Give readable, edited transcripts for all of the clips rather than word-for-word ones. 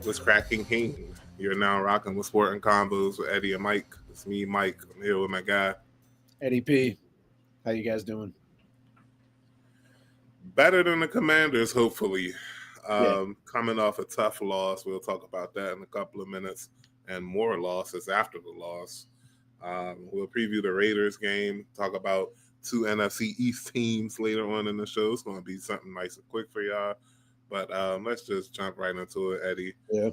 What's cracking King? You're now rocking with Sport and Convos with Eddie and Mike. It's me, Mike. I'm here with my guy. Eddie P, how you guys doing? Better than the Commanders, hopefully. Yeah. Coming off a tough loss. We'll talk about that in a couple of minutes, and more losses after the loss. We'll preview the Raiders game, talk about two NFC East teams later on in the show. It's going to be something nice and quick for y'all. But let's just jump right into it, Eddie. Yeah.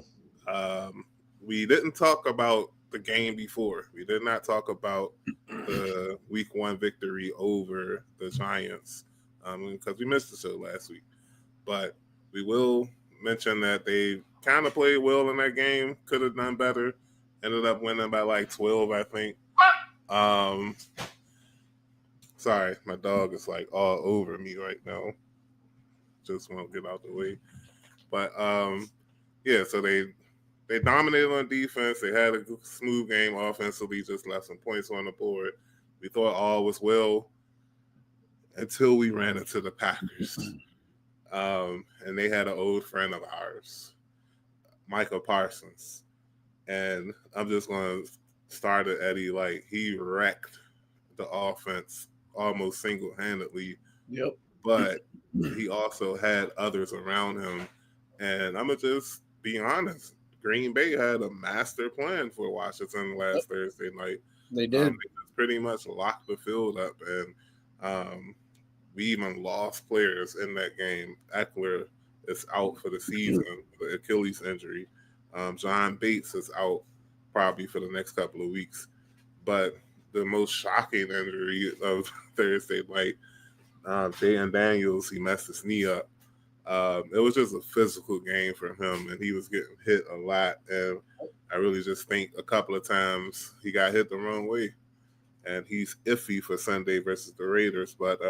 We didn't talk about the game before. We did not talk about the week 1 victory over the Giants because we missed the show last week. But we will mention that they kind of played well in that game. Could have done better. Ended up winning by like 12, I think. Sorry, my dog is like all over me right now. Just won't get out the way. But yeah, so they dominated on defense. They had a smooth game offensively, just left some points on the board. We thought all was well until we ran into the Packers. And they had an old friend of ours, Micah Parsons. And I'm just going to start at Eddie. Like, he wrecked the offense almost single-handedly. Yep. But he also had others around him. And I'm going to just be honest. Green Bay had a master plan for Washington last Thursday night. They did. They just pretty much locked the field up, and we even lost players in that game. Eckler is out for the season with Achilles injury. John Bates is out probably for the next couple of weeks. But the most shocking injury of Thursday night, Jaden Daniels, he messed his knee up. It was just a physical game for him, and he was getting hit a lot. And I really just think a couple of times he got hit the wrong way, and he's iffy for Sunday versus the Raiders. But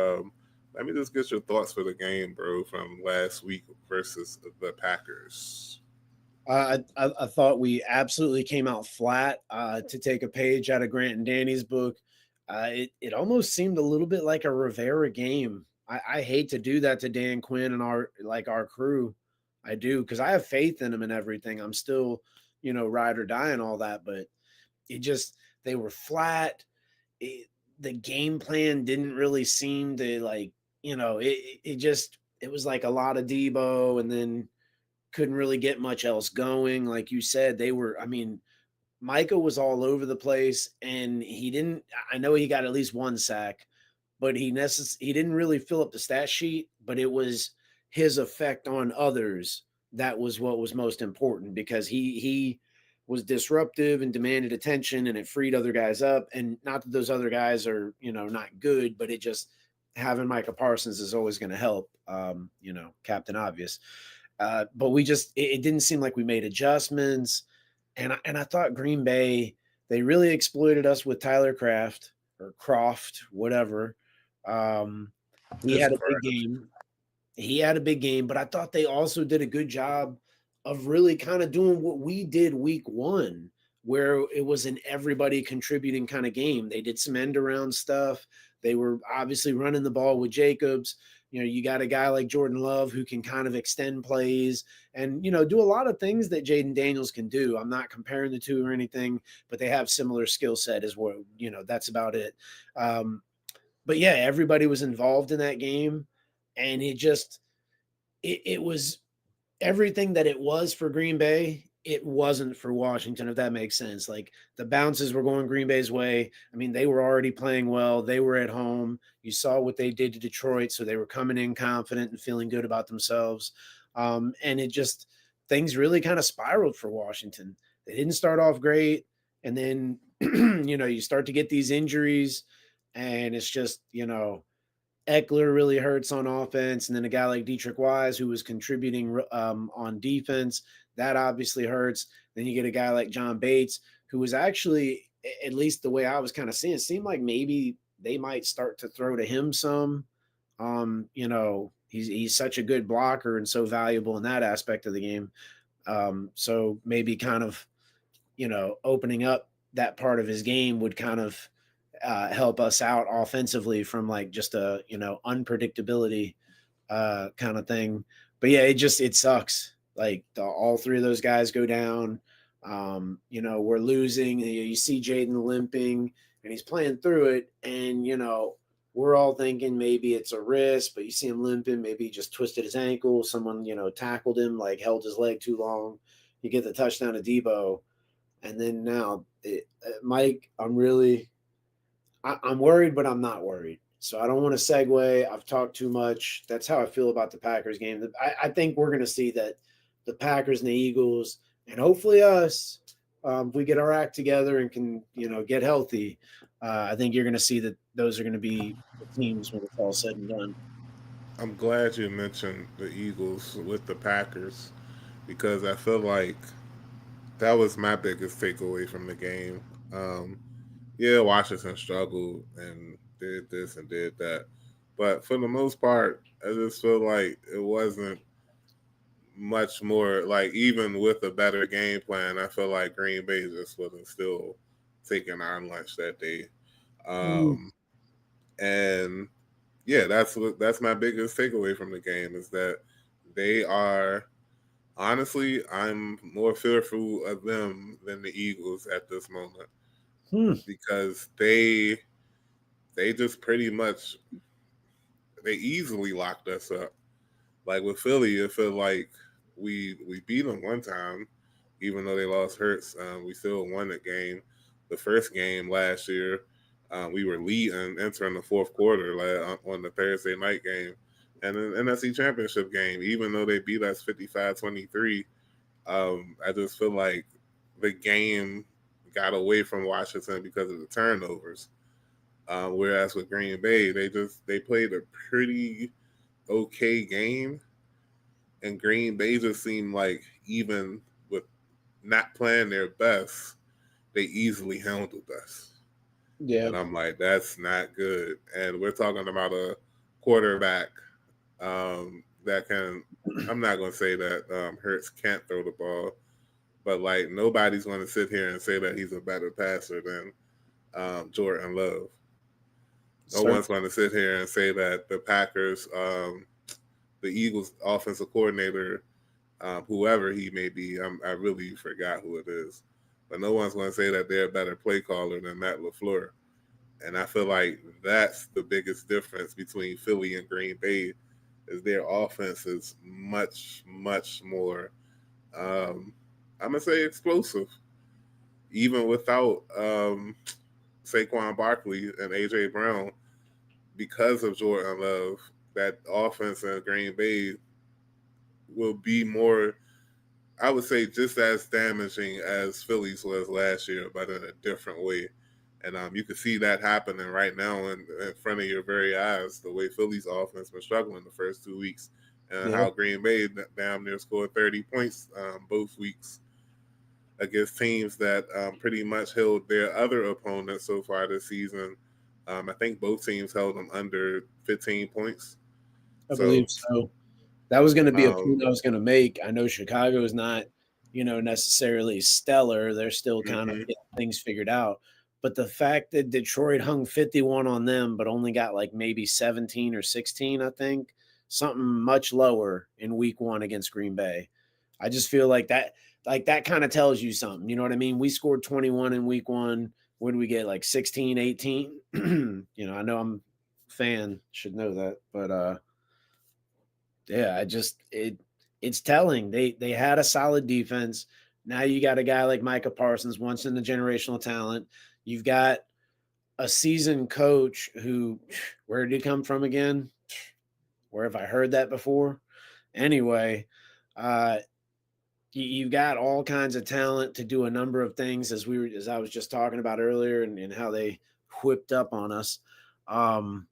let me just get your thoughts for the game, bro, from last week versus the Packers. I thought we absolutely came out flat. To take a page out of Grant and Danny's book, it almost seemed a little bit like a Rivera game. I hate to do that to Dan Quinn and our crew. I do, because I have faith in him and everything. I'm still, ride or die and all that, but they were flat. The game plan didn't really seem to it was like a lot of Debo, and then couldn't really get much else going. Like you said, Micah was all over the place, and I know he got at least one sack, but he didn't really fill up the stat sheet, but it was his effect on others. That was what was most important, because he was disruptive and demanded attention, and it freed other guys up. And not that those other guys are, not good, but it just, having Micah Parsons is always going to help, Captain Obvious. But it didn't seem like we made adjustments. And I thought Green Bay, they really exploited us with Tyler Kraft, or Croft, whatever. He had a big game, but I thought they also did a good job of really kind of doing what we did week 1, where it was an everybody contributing kind of game. They did some end around stuff. They were obviously running the ball with Jacobs. You got a guy like Jordan Love who can kind of extend plays and, do a lot of things that Jaden Daniels can do. I'm not comparing the two or anything, but they have similar skill set as well. That's about it. But yeah, everybody was involved in that game, and it was everything that it was for Green Bay. It wasn't for Washington, if that makes sense. Like, the bounces were going Green Bay's way. They were already playing well. They were at home. You saw what they did to Detroit, so they were coming in confident and feeling good about themselves. And things really kind of spiraled for Washington. They didn't start off great, and then, you start to get these injuries, and it's just, Eckler really hurts on offense, and then a guy like Dietrich Wise, who was contributing on defense, that obviously hurts. Then you get a guy like John Bates, who was actually, at least the way I was kind of seeing, it seemed like maybe they might start to throw to him some. He's such a good blocker and so valuable in that aspect of the game. So maybe kind of, opening up that part of his game would kind of help us out offensively from like just a, unpredictability kind of thing. But yeah, it sucks. Like all three of those guys go down. We're losing. You see Jaden limping, and he's playing through it. And we're all thinking maybe it's a wrist, but you see him limping. Maybe he just twisted his ankle. Someone tackled him, like held his leg too long. You get the touchdown to Debo, and then now, Mike, I'm worried, but I'm not worried. So I don't want to segue. I've talked too much. That's how I feel about the Packers game. I think we're going to see that the Packers and the Eagles, and hopefully us, if we get our act together and can, get healthy, I think you're going to see that those are going to be the teams when it's all said and done. I'm glad you mentioned the Eagles with the Packers because I feel like that was my biggest takeaway from the game. Um, yeah, Washington struggled and did this and did that, but for the most part, I just feel like it wasn't much more. Like even with a better game plan, I feel like Green Bay just wasn't still taking our lunch that day. Mm. Um, and yeah, that's my biggest takeaway from the game is that they are honestly, I'm more fearful of them than the Eagles at this moment Hmm. because they just pretty much they easily locked us up. Like with Philly, it felt like we beat them one time, even though they lost Hurts. We still won that game. The first game last year, we were leading entering the fourth quarter on the Thursday night game. And an NFC Championship game, even though they beat us 55-23, I just feel like the game got away from Washington because of the turnovers. Whereas with Green Bay, they played a pretty okay game, and Green Bay just seemed like even with not playing their best, they easily handled us. Yeah. And I'm like, that's not good. And we're talking about a quarterback that can. I'm not going to say that Hurts can't throw the ball, but like nobody's going to sit here and say that he's a better passer than Jordan Love. No one's Certainly. going to sit here and say that the Packers, the Eagles offensive coordinator, whoever he may be, I really forgot who it is, but no one's going to say that they're a better play caller than Matt LaFleur. And I feel like that's the biggest difference between Philly and Green Bay is their offense is much, much more, um, I'm going to say explosive. Even without Saquon Barkley and A.J. Brown, because of Jordan Love, that offense in Green Bay will be more, I would say, just as damaging as Phillies was last year, but in a different way. And you can see that happening right now in front of your very eyes, the way Phillies offense been struggling the first 2 weeks, and Yeah. how Green Bay damn near scored 30 points both weeks against teams that pretty much held their other opponents so far this season. I think both teams held them under 15 points. I believe So, so. That was going to be a um, point I was going to make. I know Chicago is not, necessarily stellar. They're still kind of mm-hmm, getting things figured out. But the fact that Detroit hung 51 on them, but only got like maybe 17 or 16, I think, something much lower in week one against Green Bay. I just feel like that kind of tells you something. You know what I mean? We scored 21 in week one. What did we get? Like 16, 18? I know I'm a fan, should know that. But yeah, it's telling. They had a solid defense. Now you got a guy like Micah Parsons, once in the generational talent. You've got a seasoned coach who, where did he come from again? Where have I heard that before? Anyway, uh, you've got all kinds of talent to do a number of things, as I was just talking about earlier, and how they whipped up on us. Um,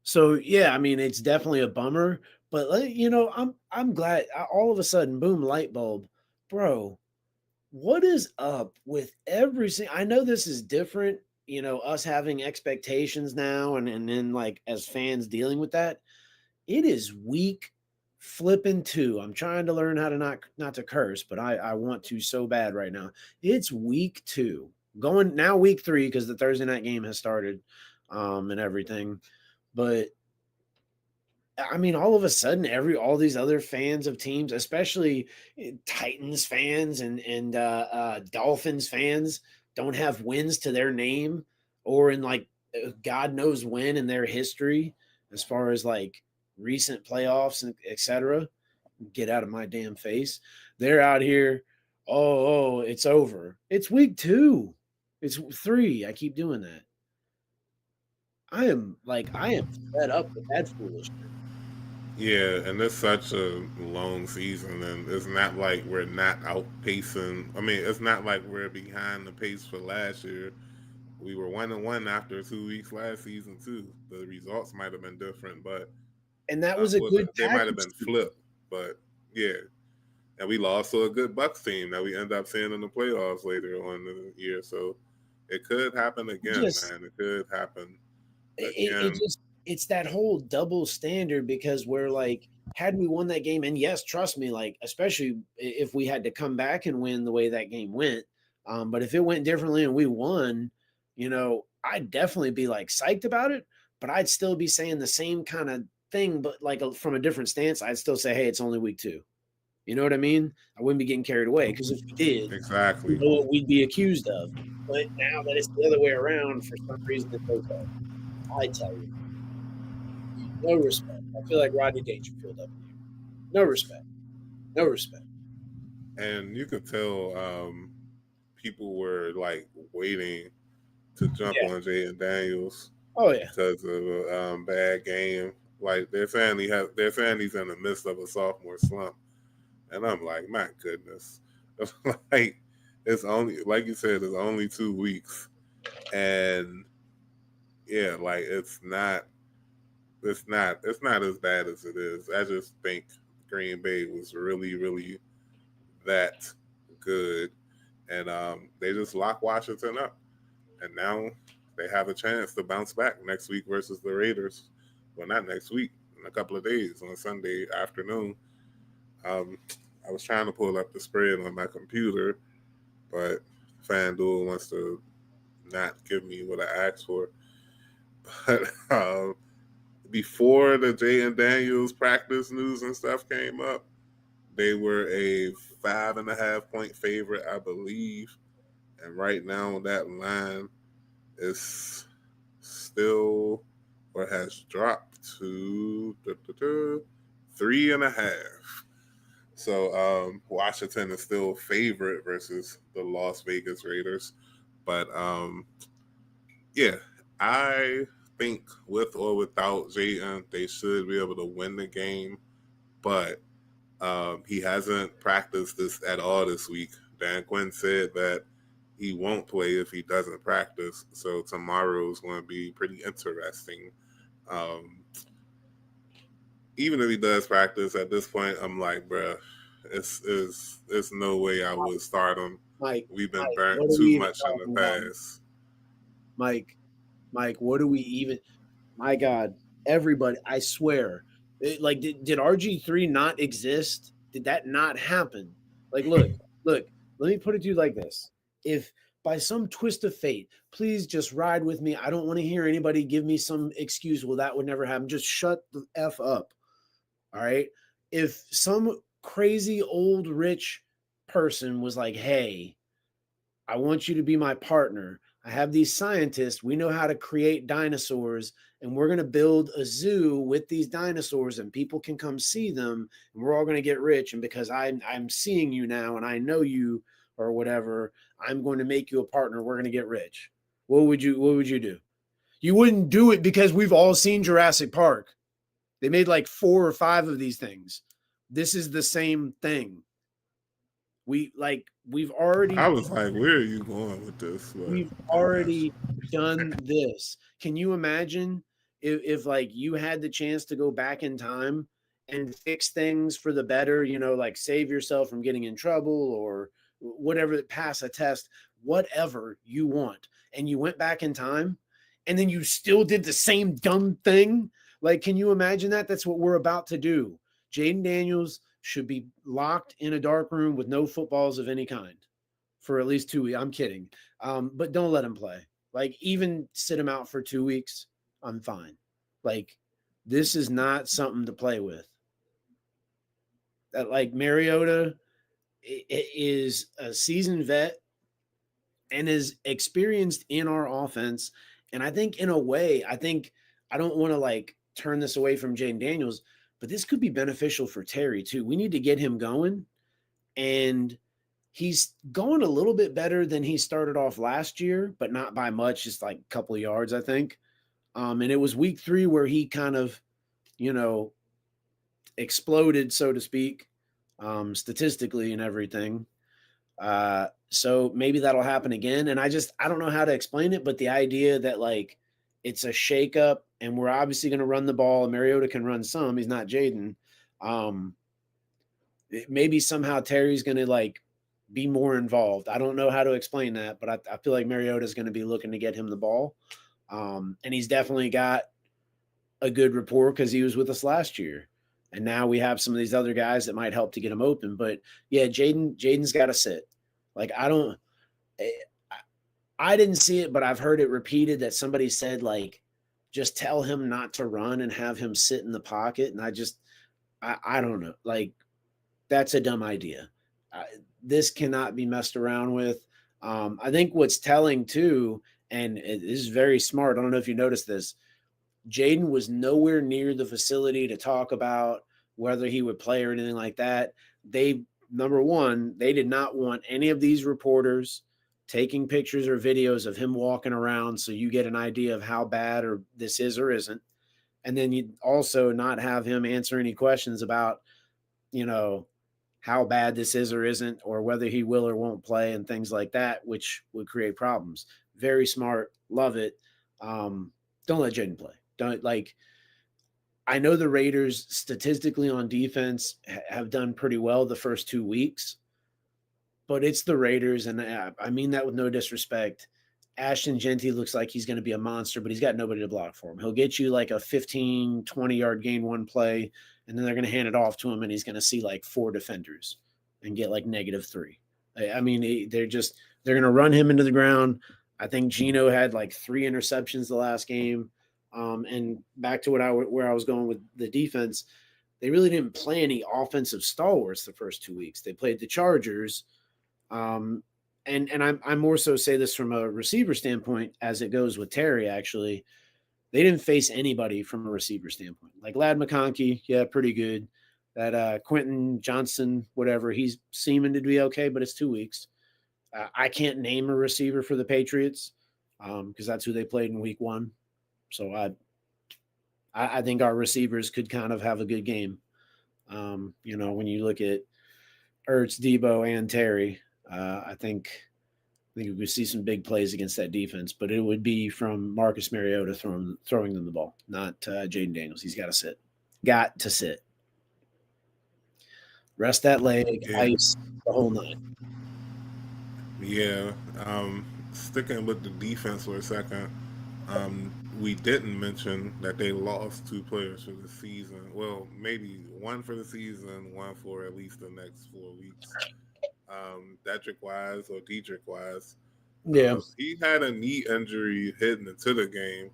So yeah, I mean, it's definitely a bummer, but I'm glad all of a sudden, boom, light bulb, bro. What is up with I know this is different, us having expectations now, and then like as fans dealing with that. It is week flipping two. I'm trying to learn how to not to curse, but I want to so bad right now. It's week two, going now week three because the Thursday night game has started, and everything, but I mean, all of a sudden, all these other fans of teams, especially Titans fans and Dolphins fans, don't have wins to their name or in like God knows when in their history, as far as like recent playoffs and etc. Get out of my damn face. They're out here. Oh, it's over. It's week 2. It's 3. I keep doing that. I am fed up with that foolishness. Yeah, and it's such a long season, and it's not like we're not outpacing. I mean, it's not like we're behind the pace for last year. We were 1-1 after 2 weeks last season too. The results might have been different, but And that was a was good it? They might have Packers been team. flipped. But yeah, and we lost to a good Bucks team that we end up seeing in the playoffs later on in the year. So it could happen again, Just man. It could happen it again. just it's that whole double standard because we're like, had we won that game, and yes, trust me, like especially if we had to come back and win the way that game went, but if it went differently and we won, I'd definitely be like psyched about it, but I'd still be saying the same kind of thing, but like from a different stance. I'd still say, hey, it's only week 2. You know what I mean? I wouldn't be getting carried away because if we did, you Exactly. know what we'd be accused of. But now that it's the other way around, for some reason, it's okay. I tell you, no respect. I feel like Rodney Dangerfield up in here. No respect. No respect. And you could tell people were like waiting to jump Yeah. on Jay and Daniels Oh yeah. because of a bad game. Like they're saying he's in the midst of a sophomore slump, and I'm like, my goodness, like it's only like you said, it's only 2 weeks, and yeah, like it's not as bad as it is. I just think Green Bay was really really that good, and they just locked Washington up, and now they have a chance to bounce back next week versus the Raiders. Well, not next week, in a couple of days on Sunday afternoon. Um, I was trying to pull up the spread on my computer, but FanDuel wants to not give me what I asked for. But before the Jay and Daniels practice news and stuff came up, they were a 5.5 point favorite, I believe. And right now, that line is still or has dropped to 3.5. So Washington is still favorite versus the Las Vegas Raiders. But yeah, I think with or without Jayden, they should be able to win the game. But he hasn't practiced this at all this week. Dan Quinn said that he won't play if he doesn't practice. So tomorrow is going to be pretty interesting. Um, Even if he does practice at this point, I'm like, bruh, it's no way I would start him. Mike, We've been Mike, burnt what are too we even much in the talking about? past. Mike, Mike, what do we even? My God, everybody! I swear, like, did RG3 not exist? Did that not happen? Like, look. Let me put it to you like this: if by some twist of fate, please just ride with me. I don't want to hear anybody give me some excuse. Well, that would never happen. Just shut the f up. All right. If some crazy old rich person was like, "Hey, I want you to be my partner. I have these scientists. We know how to create dinosaurs, and we're going to build a zoo with these dinosaurs, and people can come see them, and we're all going to get rich. And because I'm seeing you now, and I know you or whatever, I'm going to make you a partner. We're going to get rich." What would you do? You wouldn't do it because we've all seen Jurassic Park. They made like 4 or 5 of these things. This is the same thing. We've already I was like, where are you going with this? But we've I got already done this. Can you imagine if like you had the chance to go back in time and fix things for the better, like save yourself from getting in trouble or whatever, pass a test, whatever you want, and you went back in time and then you still did the same dumb thing? Like, can you imagine that? That's what we're about to do. Jaden Daniels should be locked in a dark room with no footballs of any kind for at least 2 weeks. I'm kidding. But don't let him play. Like, even sit him out for 2 weeks. I'm fine. Like, this is not something to play with. That like Mariota is a seasoned vet and is experienced in our offense. And I think in a way, I don't want to like turn this away from Jaden Daniels, but this could be beneficial for Terry too. We need to get him going. And he's going a little bit better than he started off last year, but not by much, just like a couple of yards, I think. And it was week 3 where he kind of, you know, exploded, so to speak, statistically and everything. So maybe that'll happen again. And I don't know how to explain it, but the idea that like it's a shakeup and we're obviously going to run the ball and Mariota can run some, he's not Jaden. Maybe somehow Terry's going to like be more involved. I don't know how to explain that, but I feel like Mariota is going to be looking to get him the ball. And he's definitely got a good rapport because he was with us last year. And now we have some of these other guys that might help to get him open. But yeah, Jaden's got to sit. Like I didn't see it, but I've heard it repeated that somebody said like, just tell him not to run and have him sit in the pocket. And I don't know. Like that's a dumb idea. This cannot be messed around with. I think what's telling too, and it is very smart. I don't know if you noticed this. Jaden was nowhere near the facility to talk about whether he would play or anything like that. Number one, they did not want any of these reporters taking pictures or videos of him walking around so you get an idea of how bad or this is or isn't. And then you also not have him answer any questions about, you know, how bad this is or isn't, or whether he will or won't play and things like that, which would create problems. Very smart. Love it. Don't let Jaden play. Don't like, I know the Raiders statistically on defense have done pretty well the first 2 weeks, but it's the Raiders. And I mean that with no disrespect. Ashton Genty looks like he's going to be a monster, but he's got nobody to block for him. He'll get you like a 15, 20-yard gain one play, and then they're going to hand it off to him, and he's going to see like 4 defenders and get like -3. I mean, they're going to run him into the ground. I think Geno had like 3 interceptions the last game. And back to where I was going with the defense, they really didn't play any offensive stalwarts the first 2 weeks. They played the Chargers. And I more so say this from a receiver standpoint as it goes with Terry, actually. They didn't face anybody from a receiver standpoint. Like Ladd McConkey, yeah, pretty good. That Quentin Johnson, whatever, he's seeming to be okay, but it's 2 weeks. I can't name a receiver for the Patriots because that's who they played in week 1. So I think our receivers could kind of have a good game. You know, when you look at Ertz, Debo, and Terry, I think we would see some big plays against that defense, but it would be from Marcus Mariota throwing them the ball, not Jaden Daniels. He's got to sit. Got to sit. Rest that leg, ice, the whole nine. Yeah. Sticking with the defense for a second, we didn't mention that they lost 2 players for the season. Well, maybe one for the season, one for at least the next 4 weeks. Dedrick Wise or Dedrick Wise. Yeah. He had a knee injury heading into the game.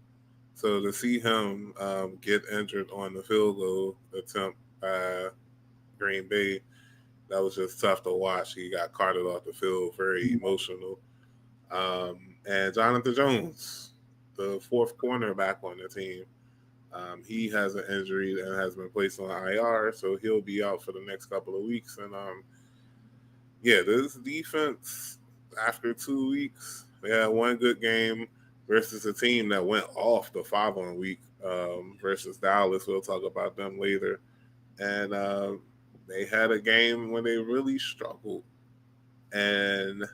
So to see him get injured on the field goal attempt by Green Bay, that was just tough to watch. He got carted off the field, very emotional. And Jonathan Jones, the 4th cornerback on the team, he has an injury and has been placed on IR, so he'll be out for the next couple of weeks. And yeah, this defense, after 2 weeks, they had one good game versus a team that went off the following week versus Dallas. We'll talk about them later. And they had a game when they really struggled. And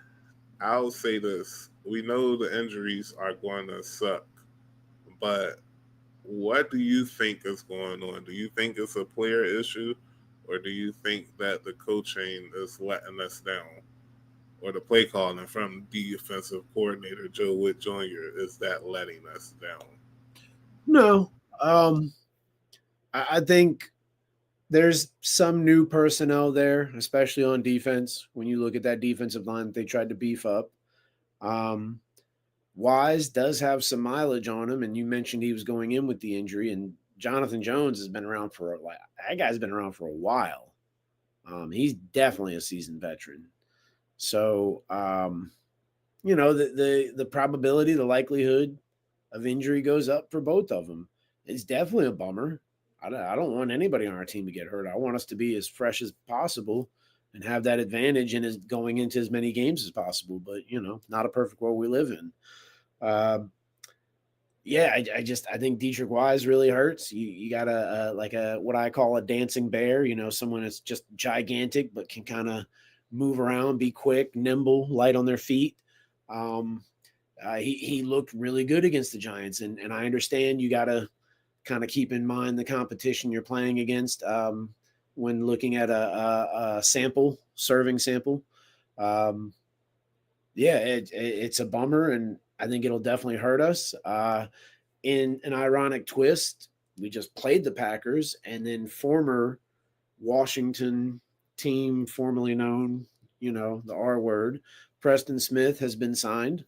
I'll say this. We know the injuries are going to suck. But what do you think is going on? Do you think it's a player issue? Or do you think that the coaching is letting us down? Or the play calling from defensive coordinator Joe Witt Jr. is that letting us down? No. I think there's some new personnel there, especially on defense. When you look at that defensive line that they tried to beef up. Wise does have some mileage on him, and you mentioned he was going in with the injury, and Jonathan Jones has been around for that guy's been around for a while. He's definitely a seasoned veteran. So the probability, the likelihood of injury goes up for both of them. It's definitely a bummer. I don't want anybody on our team to get hurt. I want us to be as fresh as possible and have that advantage in going into as many games as possible. But not a perfect world we live in. I think Dietrich Wise really hurts. You got a what I call a dancing bear. Someone that's just gigantic but can kind of move around, be quick, nimble, light on their feet. He looked really good against the Giants, and I understand you got to kind of keep in mind the competition you're playing against when looking at a serving sample. It's a bummer, and I think it'll definitely hurt us. In an ironic twist, we just played the Packers, and then former Washington team, formerly known, the R word, Preston Smith has been signed.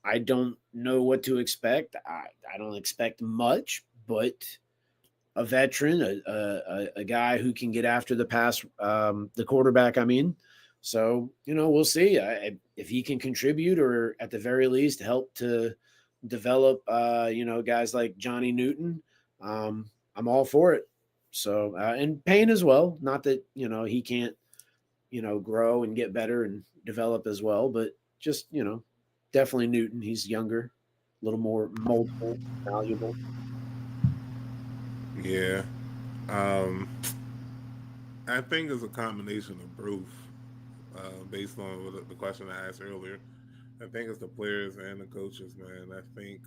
I don't know what to expect. I don't expect much, but a veteran, a guy who can get after the pass, the quarterback, I mean. So, we'll see if he can contribute or at the very least help to develop, guys like Johnny Newton. I'm all for it. So, and Payne as well. Not that, he can't, grow and get better and develop as well, but just, definitely Newton. He's younger, a little more moldable, valuable. Yeah. Um, I think it's a combination of both, based on the question I asked earlier. I think it's the players and the coaches, man. I think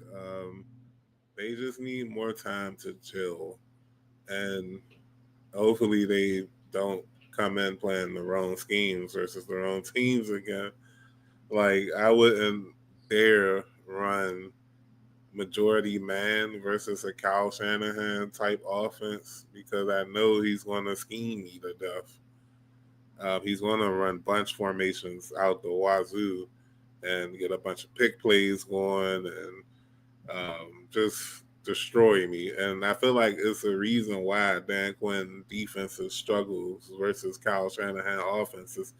they just need more time to chill, and hopefully they don't come in playing the wrong schemes versus their own teams again. Like I wouldn't dare run majority man versus a Kyle Shanahan type offense because I know he's going to scheme me to death. He's going to run bunch formations out the wazoo and get a bunch of pick plays going and just destroy me. And I feel like it's a reason why Dan Quinn defenses struggles versus Kyle Shanahan offenses.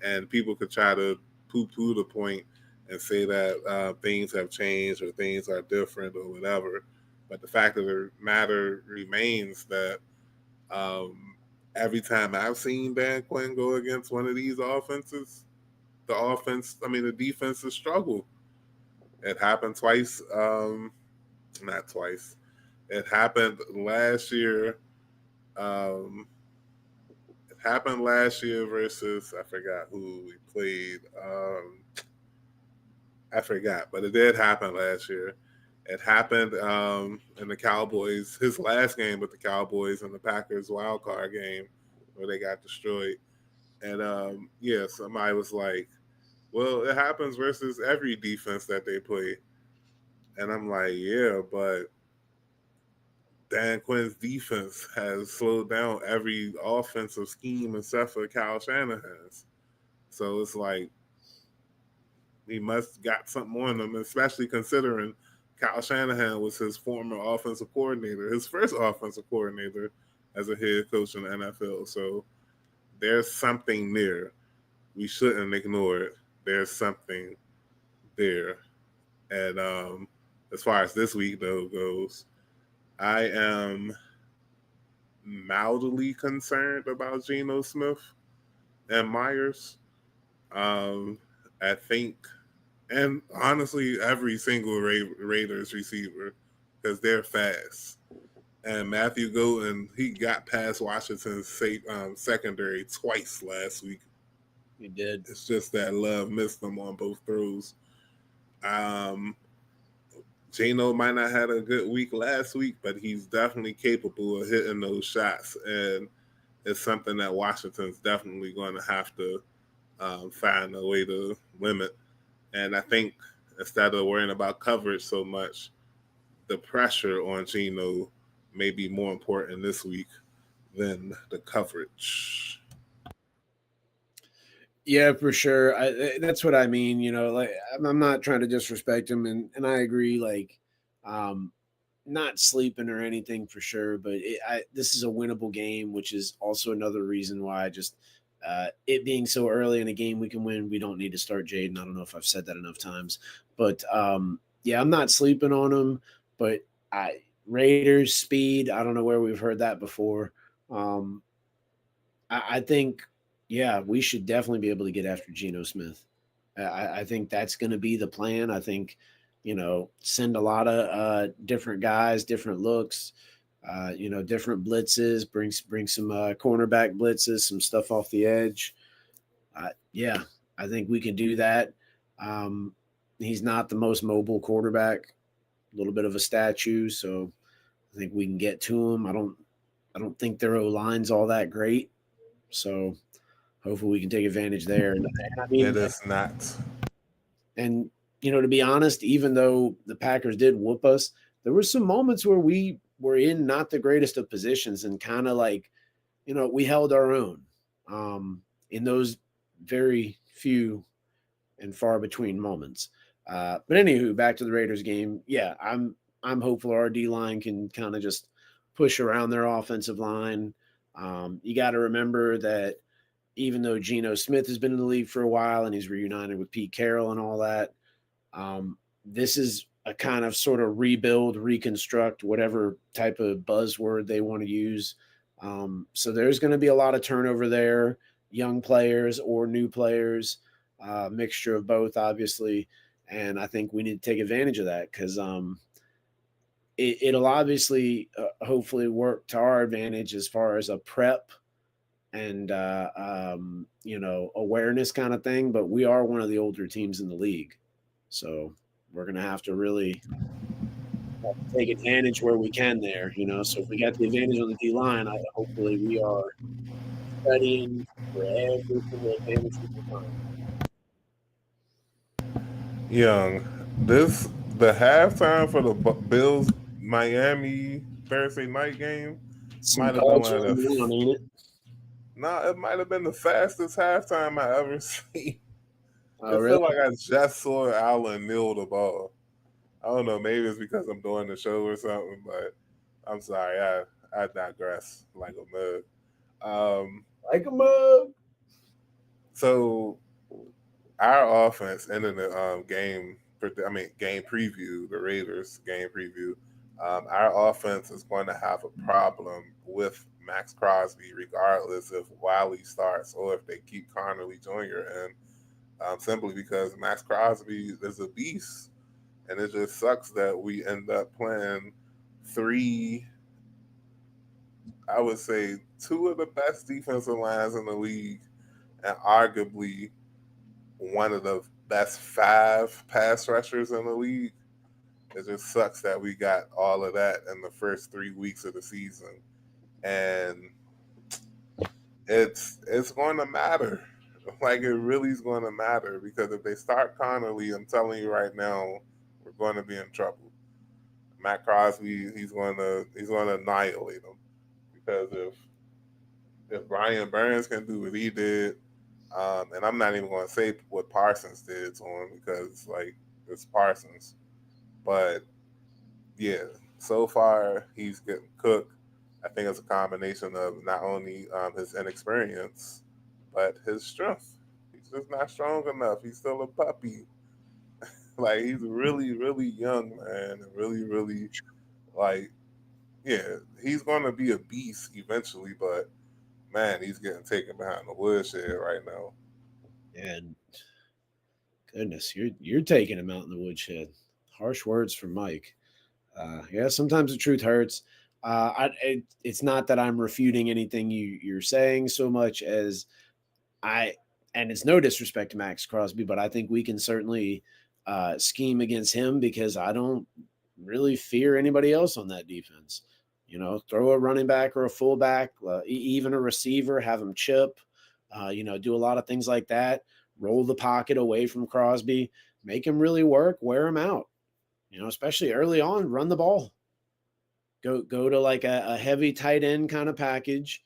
And people could try to poo-poo the point and say that things have changed or things are different or whatever. But the fact of the matter remains that um, every time I've seen Dan Quinn go against one of these offenses, the defenses struggle. It happened twice. Not twice. It happened last year. Um, it happened last year versus I forgot who we played. I forgot, but it did happen last year. It happened in the Cowboys, his last game with the Cowboys and the Packers wild card game where they got destroyed. And somebody was like, well, it happens versus every defense that they play. And I'm like, yeah, but Dan Quinn's defense has slowed down every offensive scheme except for Kyle Shanahan's. So it's like he must got something on them, especially considering Kyle Shanahan was his former offensive coordinator, his first offensive coordinator as a head coach in the NFL. So there's something there. We shouldn't ignore it. There's something there. And as far as this week though goes, I am mildly concerned about Geno Smith and Myers. I think, and honestly, every single Raiders receiver because they're fast. And Matthew Golden, he got past Washington's secondary twice last week. He did. It's just that Love missed them on both throws. Geno might not have had a good week last week, but he's definitely capable of hitting those shots. And it's something that Washington's definitely going to have to find a way to limit. And I think instead of worrying about coverage so much, the pressure on Geno may be more important this week than the coverage. Yeah, for sure. That's what I mean. Like I'm not trying to disrespect him, and I agree. Like, not sleeping or anything for sure, but this is a winnable game, which is also another reason why I just it being so early in a game we can win. We don't need to start Jaden. I don't know if I've said that enough times, but yeah, I'm not sleeping on them. But Raiders speed. I don't know where we've heard that before. Um, I think, yeah, we should definitely be able to get after Geno Smith. I think that's going to be the plan. I think, send a lot of different guys, different looks, different blitzes, bring some cornerback blitzes, some stuff off the edge. Yeah, I think we can do that. Um, he's not the most mobile quarterback, a little bit of a statue, so I think we can get to him. I don't think their O line's all that great, so hopefully we can take advantage there. And I mean, It is not. and to be honest, even though the Packers did whoop us, there were some moments where we were in not the greatest of positions and kind of like, we held our own in those very few and far between moments. But anywho, back to the Raiders game. Yeah, I'm hopeful our D line can kind of just push around their offensive line. You got to remember that even though Geno Smith has been in the league for a while and he's reunited with Pete Carroll and all that, this is a kind of sort of rebuild, reconstruct, whatever type of buzzword they want to use. So there's going to be a lot of turnover there, young players or new players, mixture of both, obviously. And I think we need to take advantage of that because it'll obviously, hopefully, work to our advantage as far as a prep and awareness kind of thing. But we are one of the older teams in the league, so we're going to have to really take advantage where we can there. So if we got the advantage on the D line, hopefully we are studying for every single advantage we can find. Young, the halftime for the Bills Miami Thursday night game Some might have been dogs one of running the. around, ain't it? No, it might have been the fastest halftime I ever seen. Oh, It really? felt like I just saw Allen kneel the ball. I don't know. Maybe it's because I'm doing the show or something, but I'm sorry. I digress like a mug. Like a mug. So our offense ended the game. Game preview. The Raiders game preview. Our offense is going to have a problem with Max Crosby, regardless if Wiley starts or if they keep Connolly Jr. in. Simply because Max Crosby is a beast, and it just sucks that we end up playing three. I would say two of the best defensive lines in the league, and arguably one of the best 5 pass rushers in the league. It just sucks that we got all of that in the first 3 weeks of the season, and it's going to matter. Like it really is going to matter because if they start Connolly, I'm telling you right now, we're going to be in trouble. Matt Crosby, he's going to annihilate them because if Brian Burns can do what he did, and I'm not even going to say what Parsons did to him because like it's Parsons, but yeah, so far he's getting cooked. I think it's a combination of not only his inexperience, but his strength. He's just not strong enough. He's still a puppy. Like he's really, really young, man, and really, really like, yeah, he's gonna be a beast eventually, but man, he's getting taken behind the woodshed right now. And goodness, you're taking him out in the woodshed. Harsh words from Mike. Yeah, sometimes the truth hurts. It's not that I'm refuting anything you're saying so much as and it's no disrespect to Max Crosby, but I think we can certainly scheme against him because I don't really fear anybody else on that defense. Throw a running back or a fullback, even a receiver, have him chip, do a lot of things like that. Roll the pocket away from Crosby, make him really work, wear him out. Especially early on, run the ball. Go to like a heavy tight end kind of package.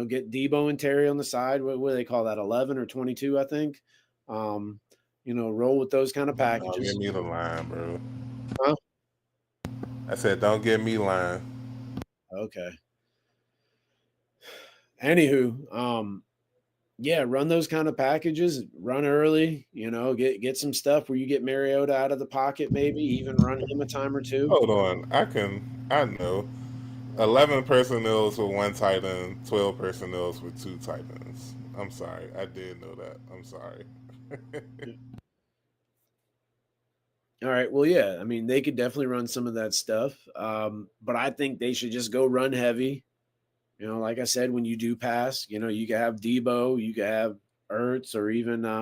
Get Debo and Terry on the side. What do they call that? 11 or 22, I think. No, Roll with those kind of give packages. me the line, bro. Huh? I said, don't get me lying. Okay. Anywho, yeah, run those kind of packages, run early, get some stuff where you get Mariota out of the pocket, maybe even run him a time or two. Hold on. I know. 11 personnels with one tight end, 12 personnels with two tight ends. I'm sorry. I did know that. I'm sorry. All right. Well, yeah. I mean, they could definitely run some of that stuff, but I think they should just go run heavy. Like I said, when you do pass, you can have Debo, you can have Ertz, or even, I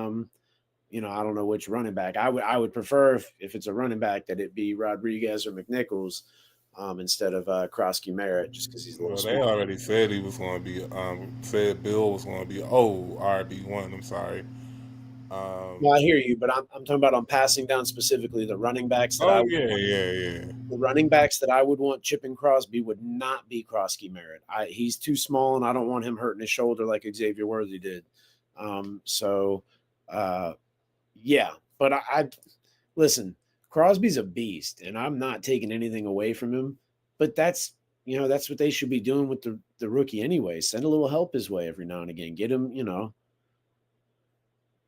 don't know which running back. I would prefer if it's a running back that it be Rodriguez or McNichols instead of Krosky Merritt, just because he's a little Well, they small. already said he was going to be, said Bill was going to be, RB1. I'm sorry. No, Um, I hear you, but I'm talking about on passing down specifically the running backs that oh, I yeah, yeah, yeah. the running backs that I would want chipping Crosby would not be Krosky Merritt. He's too small, and I don't want him hurting his shoulder like Xavier Worthy did. So, yeah, but I listen. Crosby's a beast, and I'm not taking anything away from him. But that's what they should be doing with the rookie anyway. Send a little help his way every now and again. Get him,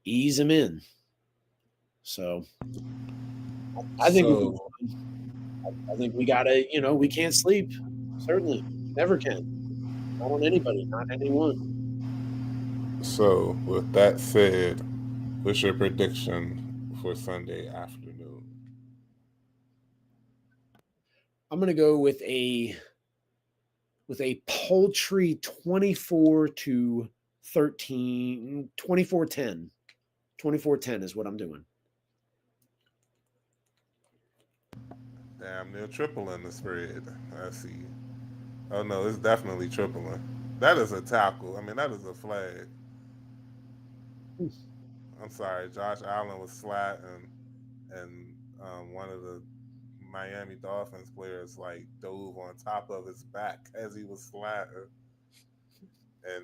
ease him in. So I think we'll be So, fine. I think we gotta, we can't sleep. Certainly, never can. Not on anybody, not anyone. so with that said, what's your prediction for Sunday afternoon? I'm gonna go with a paltry 24 to 13, 24-10. 24-10 is what I'm doing. Damn near tripling the spread. I see. Oh no, it's definitely tripling. That is a tackle. I mean, that is a flag. I'm sorry, Josh Allen was flat, and one of the Miami Dolphins players like dove on top of his back as he was sliding, and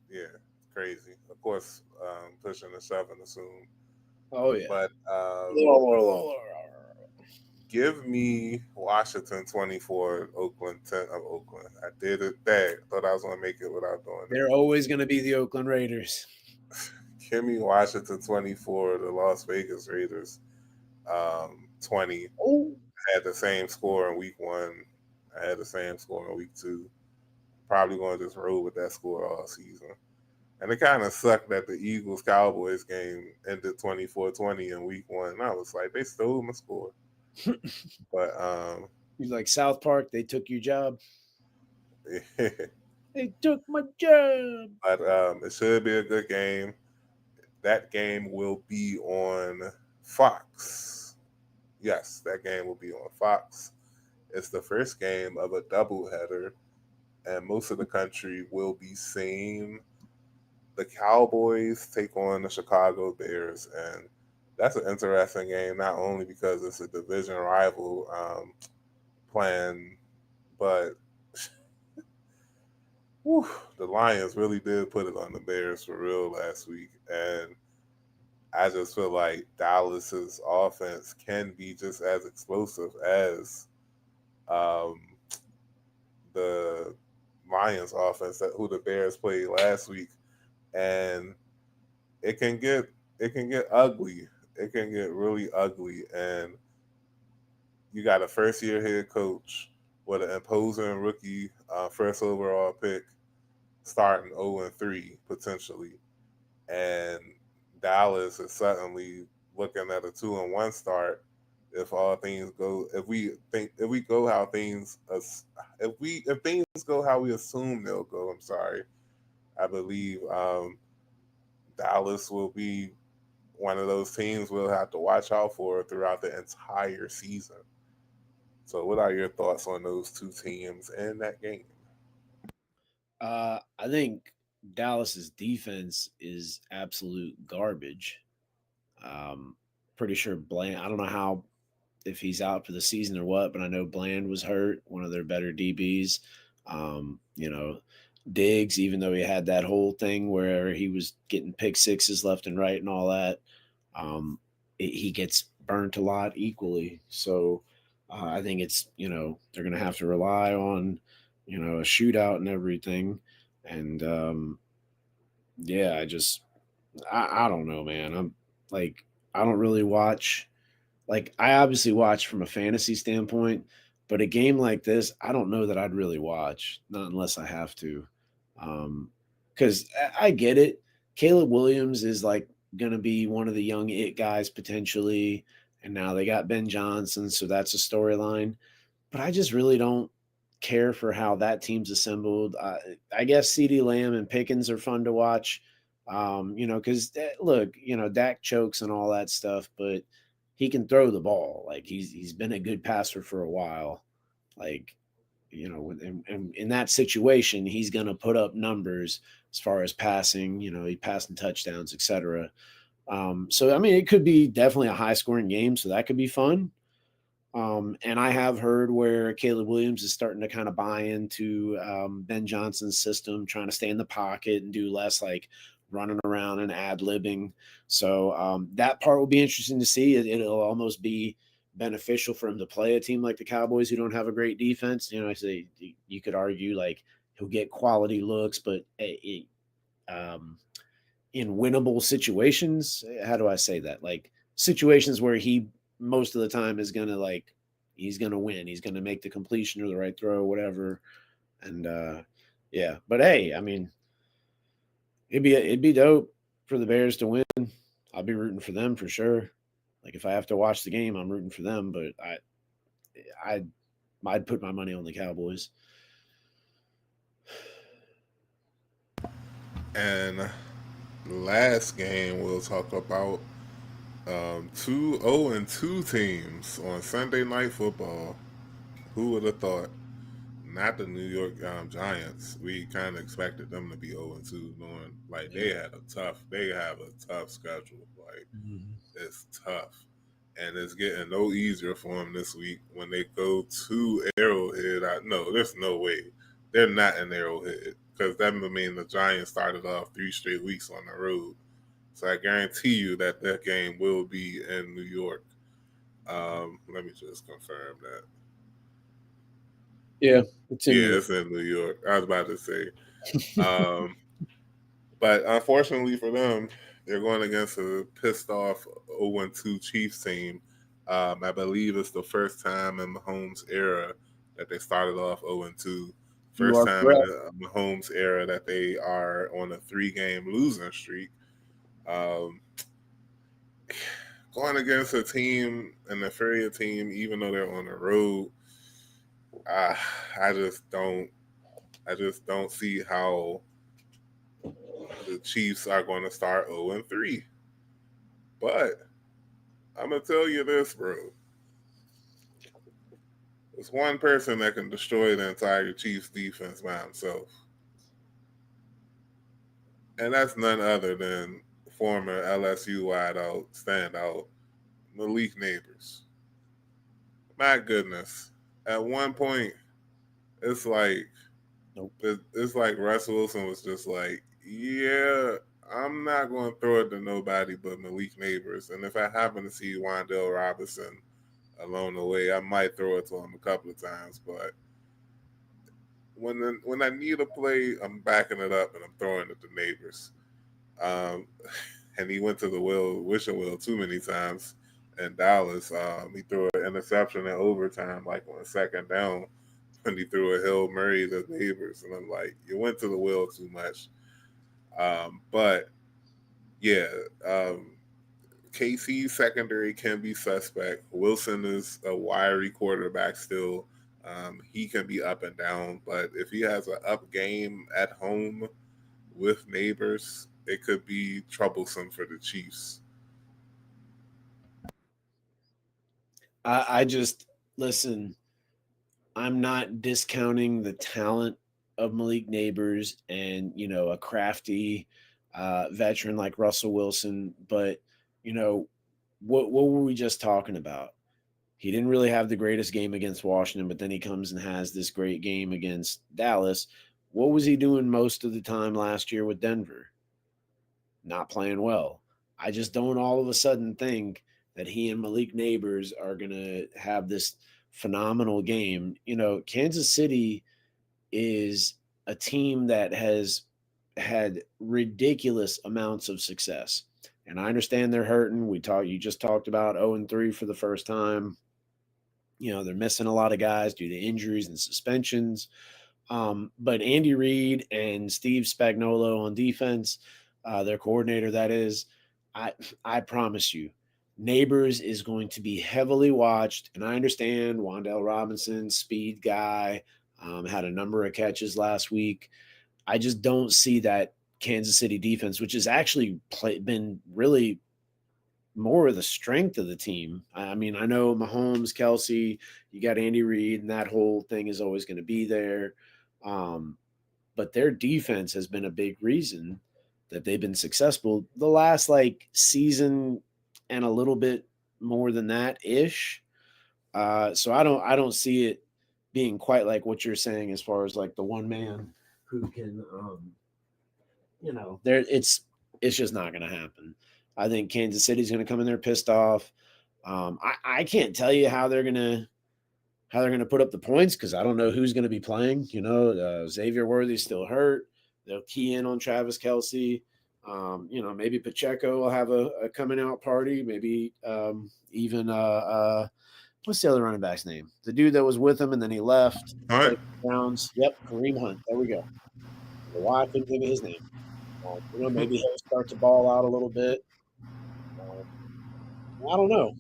yeah, crazy. Of course, pushing and shoving assume, Oh yeah. but give me Washington 24, Oakland 10 of Oakland. I did it. Dang, thought I was gonna make it without doing it. They're always going to be the Oakland Raiders. Give me Washington 24, the Las Vegas Raiders 20. Oh, I had the same score in week 1. I had the same score in week 2. Probably going to just roll with that score all season. And it kind of sucked that the Eagles Cowboys game ended 24-20 in week 1. And I was like, they stole my score. But you like South Park? They took your job. but They took my job. it should be a good game. That game will be on Fox. Yes, that game will be on Fox. It's the first game of a doubleheader, and most of the country will be seeing the Cowboys take on the Chicago Bears, and that's an interesting game. Not only because it's a division rival playing, but whew, the Lions really did put it on the Bears for real last week, and I just feel like Dallas's offense can be just as explosive as um, the Lions offense that who the Bears played last week, and it can get ugly. It can get really ugly, and you got a first year head coach with an imposing rookie first overall pick starting 0-3 potentially, and Dallas is suddenly looking at a 2-1 start if all things go if we go how things if things go how we assume they'll go. I'm sorry. I believe Dallas will be one of those teams we'll have to watch out for throughout the entire season. So, what are your thoughts on those two teams and that game? I think Dallas's defense is absolute garbage. Um, Pretty sure Bland. I don't know how if he's out for the season or what, but I know Bland was hurt, one of their better DBs. Um, you know, Diggs, even though he had that whole thing where he was getting pick sixes left and right and all that, he gets burnt a lot equally. So I think it's, they're going to have to rely on, a shootout and everything. And yeah, I don't know, man. I'm like, I don't really watch. Like, I obviously watch from a fantasy standpoint, but a game like this, I don't know that I'd really watch, not unless I have to. Because I get it. Caleb Williams is like going to be one of the young it guys potentially. And now they got Ben Johnson. So that's a storyline. But I just really don't care for how that team's assembled. I guess CeeDee Lamb and Pickens are fun to watch. Because look, Dak chokes and all that stuff, but he can throw the ball. Like he's been a good passer for a while. Like in that situation, he's going to put up numbers as far as passing. He passing touchdowns, etc. So I mean, it could be definitely a high scoring game, so that could be fun. And I have heard where Caleb Williams is starting to kind of buy into Ben Johnson's system, trying to stay in the pocket and do less like running around and ad libbing. So that part will be interesting to see. It'll almost be beneficial for him to play a team like the Cowboys who don't have a great defense. I say you could argue like he'll get quality looks, but in winnable situations, how do I say that? Like situations where he most of the time is gonna like he's gonna win. He's gonna make the completion or the right throw, whatever. And yeah, but hey, I mean, it'd be dope for the Bears to win. I'll be rooting for them for sure. Like if I have to watch the game, I'm rooting for them. But I I'd put my money on the Cowboys. And last game we'll talk about two 0-2 teams on Sunday Night Football. Who would have thought? Not the New York Giants. We kind of expected them to be 0-2, knowing like Yeah. they have a tough schedule. Like Mhm. it's tough, and it's getting no easier for them this week when they go to Arrowhead. No, there's no way they're not in Arrowhead because that would mean the Giants started off 3 straight weeks on the road. So I guarantee you that that game will be in New York. Let me just confirm that. Yeah, it's in New Yeah, York. it's in New York. I was about to say. Um, but unfortunately for them, they're going against a pissed off 0-2 Chiefs team. I believe it's the first time in Mahomes' era that they started off 0-2. You First are time in correct. the Mahomes era that they are on a 3-game losing streak. Um, Going against a team, an inferior team, even though they're on the road, I, I just don't, I just don't see how the Chiefs are going to start 0-3. But I'm gonna tell you this, bro. There's one person that can destroy the entire Chiefs defense by himself, and that's none other than former LSU wideout standout Malik Neighbors. My goodness, at one point, it's like Nope. it's like Russ Wilson was just like, yeah, I'm not going to throw it to nobody but Malik Neighbors, and if I happen to see Wandale Robinson along the way, I might throw it to him a couple of times, but when I need a play, I'm backing it up and I'm throwing it to Neighbors. Um, and he went to the wishing well too many times in Dallas. He threw an interception in overtime, like on a second down, when he threw a Hail Murray to Neighbors, and I'm like, you went to the well too much. But yeah, KC's secondary can be suspect. Wilson is a wiry quarterback still. He can be up and down, but if he has an up game at home with Neighbors, it could be troublesome for the Chiefs. I just listen. I'm not discounting the talent of Malik Neighbors and a crafty veteran like Russell Wilson, but you know what were we just talking about? He didn't really have the greatest game against Washington, but then he comes and has this great game against Dallas. What was he doing most of the time last year with Denver? Not playing well. I just don't all of a sudden think that he and Malik Neighbors are going to have this phenomenal game. Kansas City is a team that has had ridiculous amounts of success. And I understand they're hurting. You just talked about 0-3 for the first time. They're missing a lot of guys due to injuries and suspensions. But Andy Reid and Steve Spagnuolo on defense, their coordinator, that is, I promise you, Neighbors is going to be heavily watched. And I understand Wan'Dale Robinson, speed guy, had a number of catches last week. I just don't see that Kansas City defense, which has actually been really more of the strength of the team. I mean, I know Mahomes, Kelsey, you got Andy Reid, and that whole thing is always going to be there. But their defense has been a big reason that they've been successful the last season and a little bit more than that ish. So I don't see it being quite like what you're saying as far as like the one man who can, there it's just not going to happen. I think Kansas City's going to come in there pissed off. I can't tell you how they're going to put up the points because I don't know who's going to be playing. Xavier Worthy's still hurt. They'll key in on Travis Kelce. Maybe Pacheco will have a coming out party. Maybe even what's the other running back's name? The dude that was with him and then he left. Hunt. Browns. Yep, Kareem Hunt. There we go. Why I couldn't think of his name. Maybe he'll start to ball out a little bit. I don't know.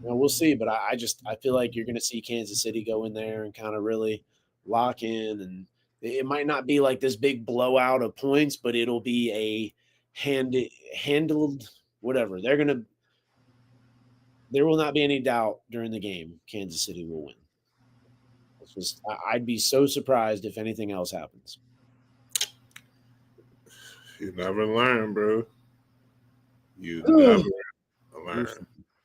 We'll see, but I feel like you're going to see Kansas City go in there and kind of really lock in, and it might not be like this big blowout of points, but it'll be a handled whatever. There will not be any doubt during the game Kansas City will win. I'd be so surprised if anything else happens. You never learn, bro. You never learn.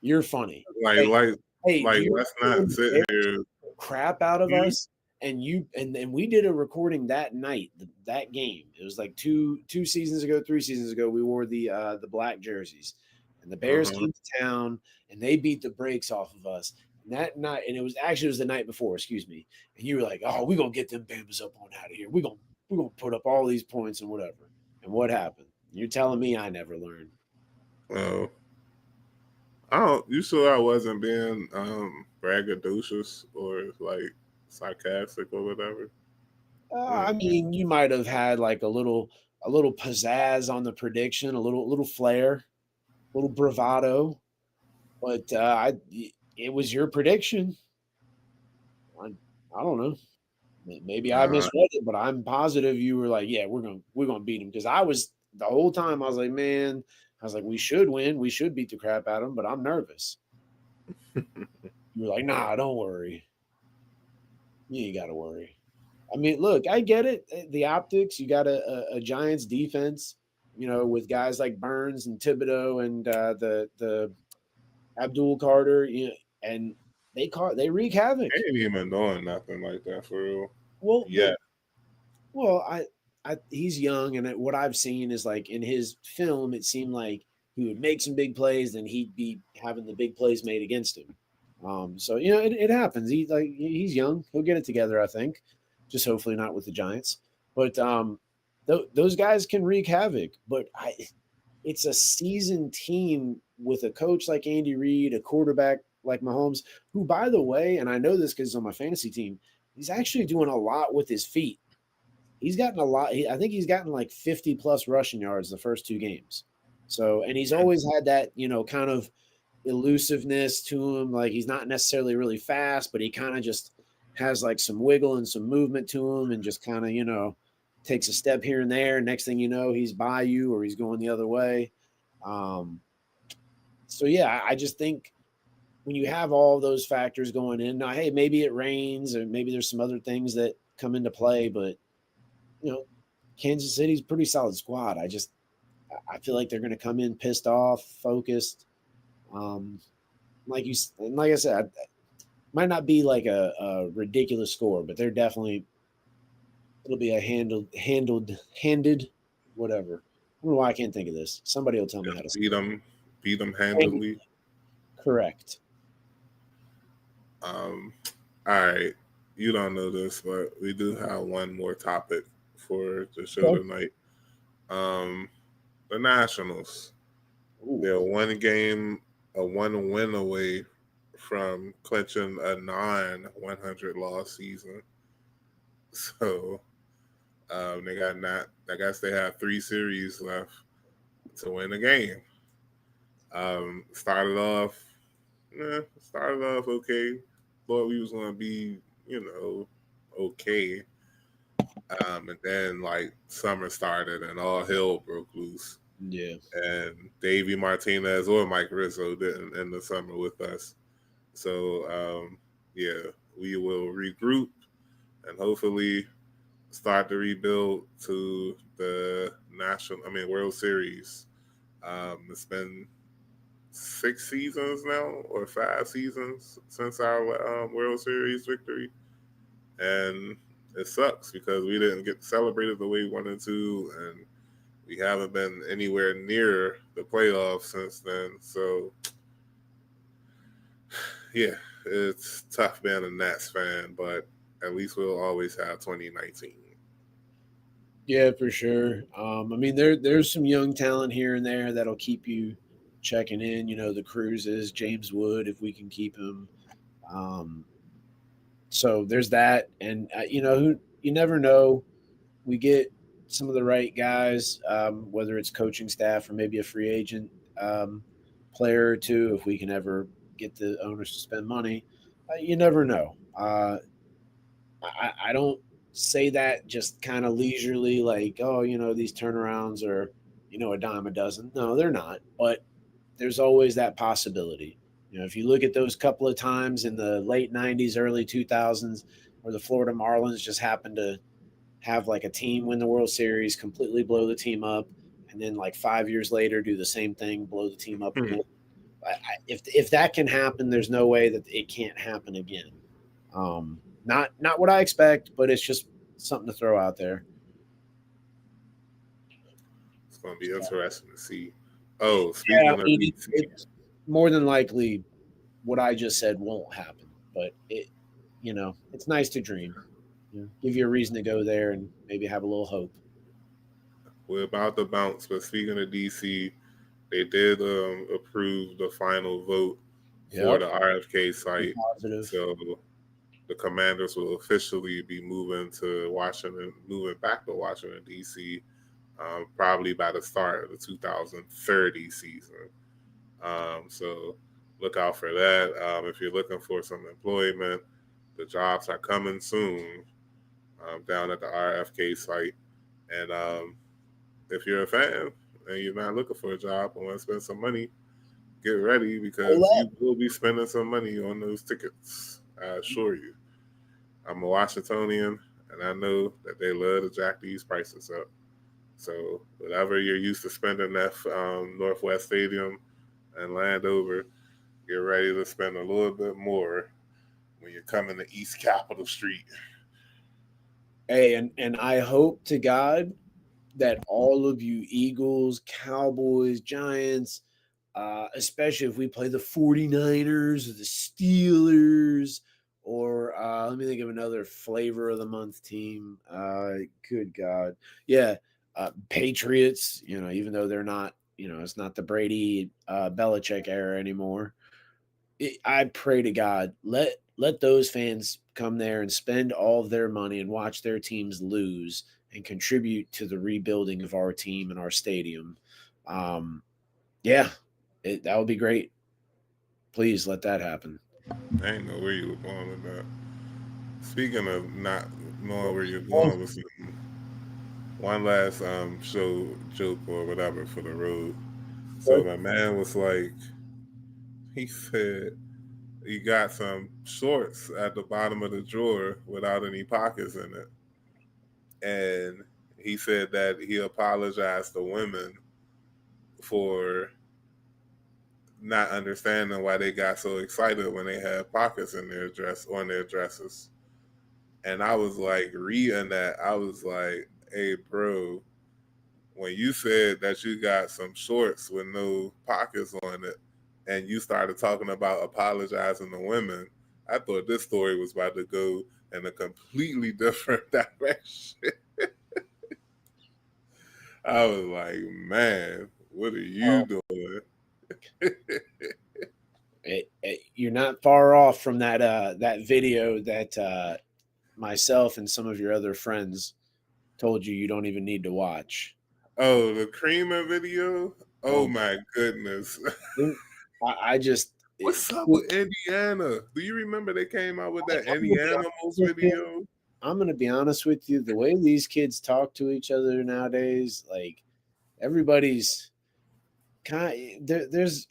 You're funny. Let's not sit here crap out of us. And we did a recording that night, that game. It was like 3 seasons ago. We wore the black jerseys, and the Bears came to town and they beat the brakes off of us. And that night, and it was the night before. Excuse me. And you were like, "Oh, we're gonna get them Bambas up on out of here. We're gonna put up all these points and whatever." And what happened? You're telling me I never learned. Oh. You sure I wasn't being braggadocious or like sarcastic or whatever? I mean, you might have had like a little pizzazz on the prediction, a little flair, a little bravado, but it was your prediction. I don't know. Maybe I misread it, but I'm positive you were like, yeah, we're gonna beat him, because I was the whole time I was like, man. I was like, we should win. We should beat the crap out of them, but I'm nervous. You were like, nah, don't worry. You ain't got to worry. I mean, look, I get it. The optics, you got a Giants defense, with guys like Burns and Thibodeau and the Abdul Carter, and they wreak havoc. They ain't even doing nothing like that for real. Well, yeah. Well, he's young, and what I've seen is like in his film, it seemed like he would make some big plays, then he'd be having the big plays made against him. So it happens. He's young. He'll get it together, I think. Just hopefully not with the Giants. But those guys can wreak havoc. But it's a seasoned team with a coach like Andy Reid, a quarterback like Mahomes, who, by the way, and I know this because he's on my fantasy team, he's actually doing a lot with his feet. He's gotten a lot. I think he's gotten like 50 plus rushing yards the first 2 games. So, and he's always had that, kind of elusiveness to him. Like, he's not necessarily really fast, but he kind of just has like some wiggle and some movement to him, and just kind of, takes a step here and there. Next thing you know, he's by you or he's going the other way. So yeah, I just think when you have all those factors going in, now, hey, maybe it rains or maybe there's some other things that come into play, but Kansas City's a pretty solid squad. I feel like they're going to come in pissed off, focused. Like I said, it might not be like a ridiculous score, but they're definitely, it'll be a handed, whatever. I don't know why I can't think of this. Somebody will tell me how to beat them handedly. Correct. Um, all right, you don't know this, but we do have one more topic for the show Okay. tonight. Um, the Nationals. Ooh. They're one game, a one win away from clinching a non-100 loss season. So they got not. I guess they have 3 series left to win the game. Started off, started off okay. Thought we was gonna be, okay. And then like summer started and all hell broke loose. Yeah. And Davey Martinez or Mike Rizzo didn't end the summer with us. So yeah, we will regroup and hopefully start the rebuild to the World Series. It's been 6 seasons now or 5 seasons since our World Series victory, and it sucks because we didn't get celebrated the way we wanted to, and we haven't been anywhere near the playoffs since then. So yeah, it's tough being a Nats fan, but at least we'll always have 2019. Yeah, for sure. I mean, there's some young talent here and there that'll keep you checking in. You know, the Cruises, James Wood, if we can keep him. Um, so there's that, and you never know. We get some of the right guys, whether it's coaching staff or maybe a free agent um, player or two, if we can ever get the owners to spend money. You never know. I don't say that just kind of leisurely, like, oh, these turnarounds are, a dime a dozen. No, they're not. But there's always that possibility. If you look at those couple of times in the late 90s, early 2000s, where the Florida Marlins just happened to have like a team win the World Series, completely blow the team up, and then like 5 years later do the same thing, blow the team up again. If that can happen, there's no way that it can't happen again. Not what I expect, but it's just something to throw out there. It's going to be interesting to see. Oh, Yeah, I speaking of mean, DC, it's more than likely what I just said won't happen, but it's nice to dream. Give you a reason to go there and maybe have a little hope. we're about to bounce, but speaking of DC, they did approve the final vote for Yep, the RFK site. positive. So the Commanders will officially be moving back to Washington, D.C., probably by the start of the 2030 season. So look out for that. If you're looking for some employment, the jobs are coming soon down at the RFK site. And if you're a fan and you're not looking for a job and want to spend some money, get ready because you will be spending some money on those tickets. I assure you. I'm a Washingtonian, and I know that they love to jack these prices up. So whatever you're used to spending at Northwest Stadium and Landover, get ready to spend a little bit more when you're coming to East Capitol Street. Hey, and I hope to God that all of you Eagles, Cowboys, Giants, especially if we play the 49ers or the Steelers, or let me think of another flavor of the month team. Good God. Yeah. Patriots, even though they're not, it's not the Brady Belichick era anymore. I pray to God, let those fans come there and spend all of their money and watch their teams lose and contribute to the rebuilding of our team and our stadium. Um, yeah, that would be great. Please let that happen. I ain't know where you were going with that. Speaking of not knowing where you're Oh, going with one last show joke or whatever for the road. So my man was like, he said he got some shorts at the bottom of the drawer without any pockets in it, and he said that he apologized to women for not understanding why they got so excited when they had pockets in their dress on their dresses. And I was like reading that, I was like, hey bro, when you said that you got some shorts with no pockets on it and you started talking about apologizing to women, I thought this story was about to go in a completely different direction. I was like, man, what are you doing? You're not far off from that video that myself and some of your other friends told you don't even need to watch. Oh, the creamer video? Oh Oh, my goodness. I just What's up with Indiana? Do you remember they came out with that Indianimals video? I'm gonna be honest with you. The way these kids talk to each other nowadays, like everybody's there's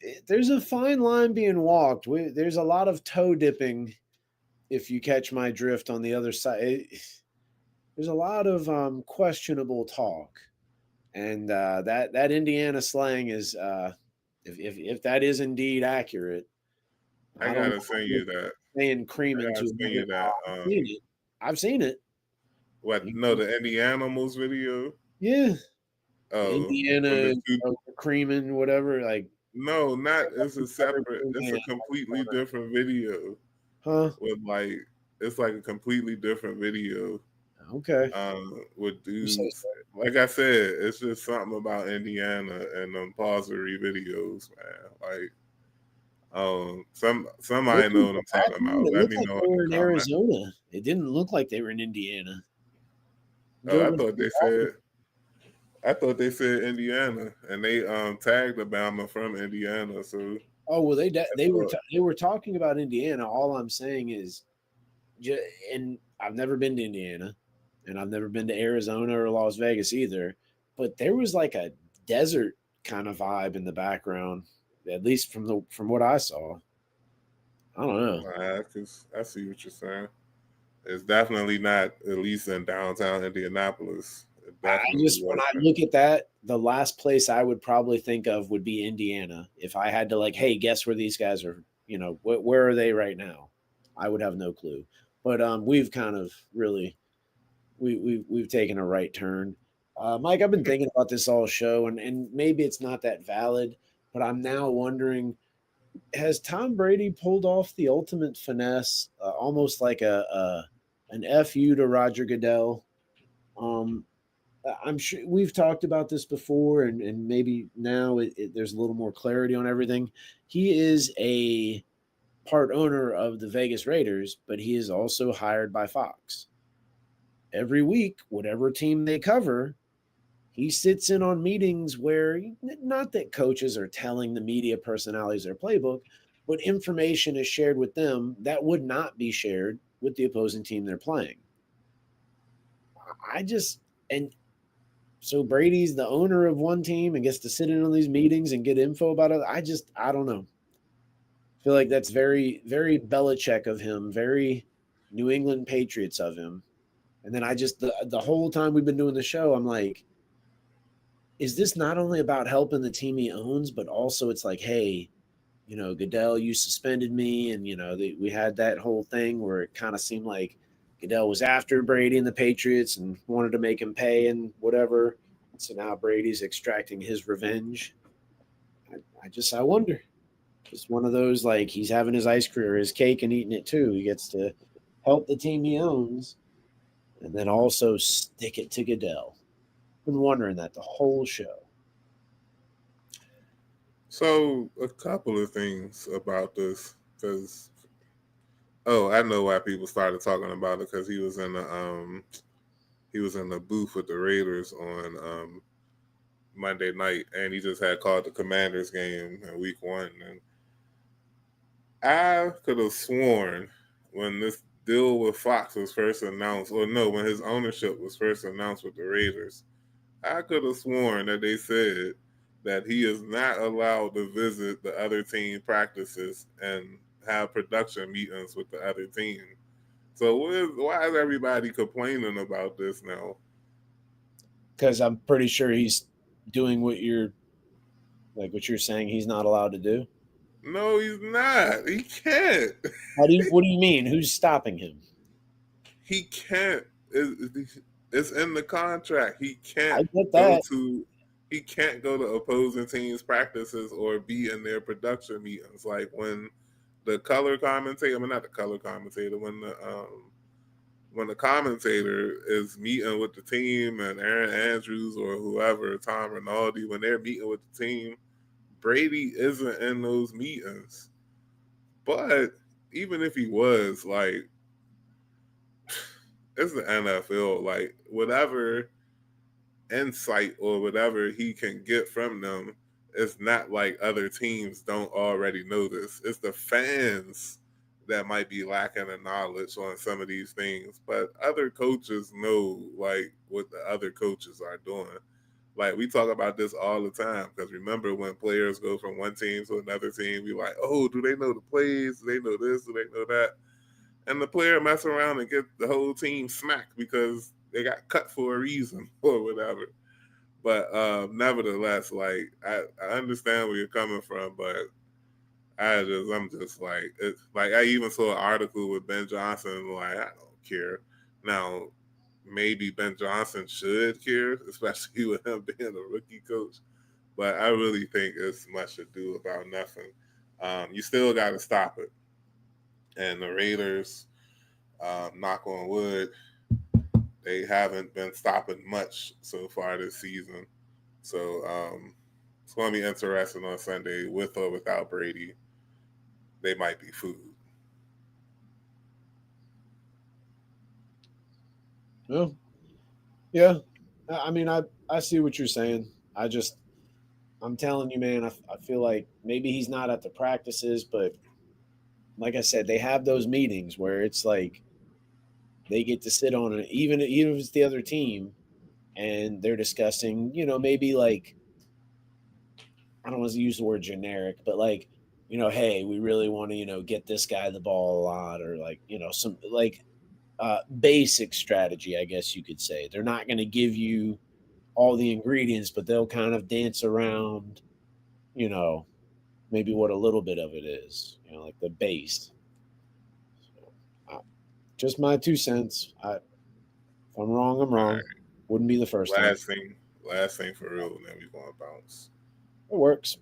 a fine line being walked. There's a lot of toe dipping, if you catch my drift. On the other side, there's a lot of questionable talk, and that Indiana slang is, if that is indeed accurate, I I don't gotta know. send you that. Saying cream I gotta into send it. you that. I've seen it. I've seen it. What? No, the Indianimals video. Yeah, Oh, when Indiana the two. creaming whatever. Like, No, not. It's a separate. It's a man, completely different video. huh? With like, it's like a completely different video. Okay. With You say dudes. so. Like I said, it's just something about Indiana and them pausery videos, man. Like, somebody know what I'm talking about. It Let looked me like know they in the were in comment. Arizona. It didn't look like they were in Indiana. Oh, I thought they said Indiana, and they tagged Alabama from Indiana. So Oh well, I they were thought, they were talking about Indiana. All I'm saying is, and I've never been to Indiana, and I've never been to Arizona or Las Vegas either. But there was like a desert kind of vibe in the background, at least from what I saw. I don't know. cause I see what you're saying. It's definitely not, at least in downtown Indianapolis. It I definitely just when I wasn't. look at that, the last place I would probably think of would be Indiana. If I had to like, hey, guess where these guys are? Where are they right now? I would have no clue. But we've kind of really we've taken a right turn. Mike, I've been thinking about this all show, and maybe it's not that valid, but I'm now wondering: has Tom Brady pulled off the ultimate finesse, almost like an fu to Roger Goodell? Um, I'm sure we've talked about this before, and maybe now there's a little more clarity on everything. He is a part owner of the Vegas Raiders, but he is also hired by Fox. Every week, whatever team they cover, he sits in on meetings where, not that coaches are telling the media personalities their playbook, but information is shared with them that would not be shared with the opposing team they're playing. I just, and so Brady's the owner of one team and gets to sit in on these meetings and get info about it. I don't know. I feel like that's very, very Belichick of him, very New England Patriots of him. And then the whole time we've been doing the show, I'm like, is this not only about helping the team he owns, but also it's like, hey, Goodell, you suspended me, and we had that whole thing where it kind of seemed like Goodell was after Brady and the Patriots and wanted to make him pay and whatever. So now Brady's extracting his revenge. I wonder. Just one of those, like, he's having his ice cream or his cake and eating it too. He gets to help the team he owns and then also stick it to Goodell. Been wondering that the whole show. So a couple of things about this, because I know why people started talking about it, because he was in the booth with the Raiders on Monday night, and he just had called the Commanders game in Week 1, and I could have sworn when this deal with Fox was first announced, or no, when his ownership was first announced with the Raiders, I could have sworn that they said that he is not allowed to visit the other team practices and have production meetings with the other team. So why is everybody complaining about this now? Because I'm pretty sure he's doing what you're saying he's not allowed to do. No, he's not. He can't. What do you mean? Who's stopping him? He can't. It's in the contract. I get that. He can't go to opposing teams' practices or be in their production meetings. Like when the color commentator, I mean not the color commentator, when the commentator is meeting with the team and Aaron Andrews or whoever, Tom Rinaldi, when they're meeting with the team, Brady isn't in those meetings. But even if he was, like, it's the NFL. Like, whatever insight or whatever he can get from them, it's not like other teams don't already know this. It's the fans that might be lacking in knowledge on some of these things. But other coaches know, like, what the other coaches are doing. Like, we talk about this all the time because remember when players go from one team to another team, we like, oh, do they know the plays? Do they know this? Do they know that? And the player mess around and get the whole team smacked because they got cut for a reason or whatever. But nevertheless, like I understand where you're coming from, but I'm just like it's like I even saw an article with Ben Johnson. Like I don't care. Now maybe Ben Johnson should care, especially with him being a rookie coach. But I really think it's much to do about nothing. You still got to stop it. And the Raiders, knock on wood, they haven't been stopping much so far this season. So it's going to be interesting on Sunday, with or without Brady. They might be food. Well, yeah. I mean, I see what you're saying. I'm telling you, man, I feel like maybe he's not at the practices, but like I said, they have those meetings where it's like they get to sit on it, even if it's the other team, and they're discussing, maybe like I don't want to use the word generic, but like, hey, we really want to, get this guy the ball a lot, or like, some like basic strategy, I guess you could say. They're not going to give you all the ingredients, but they'll kind of dance around, you know, maybe what a little bit of it is, like the base. So, just my 2 cents. If I'm wrong, I'm All wrong. right. Wouldn't be the first time. Last thing for real, and then we're going to bounce. It works.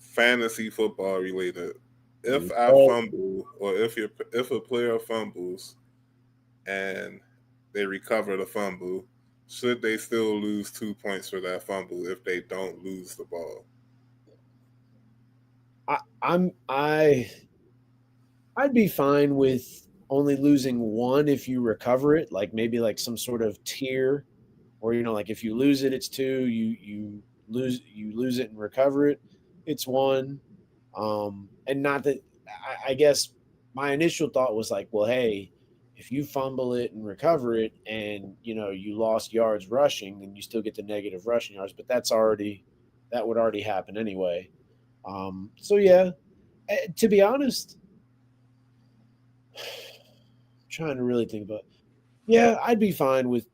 Fantasy football related. If I Oh, fumble, or if a player fumbles and they recover the fumble, should they still lose 2 points for that fumble if they don't lose the ball? I, I'm I I'd be fine with only losing one if you recover it, like maybe like some sort of tier, or like if you lose it, it's two. You lose it and recover it, it's one. And not that I guess my initial thought was like, well, hey, if you fumble it and recover it, and you lost yards rushing, then you still get the negative rushing yards, but that would already happen anyway. So yeah, to be honest, trying to really think about. Yeah, I'd be fine with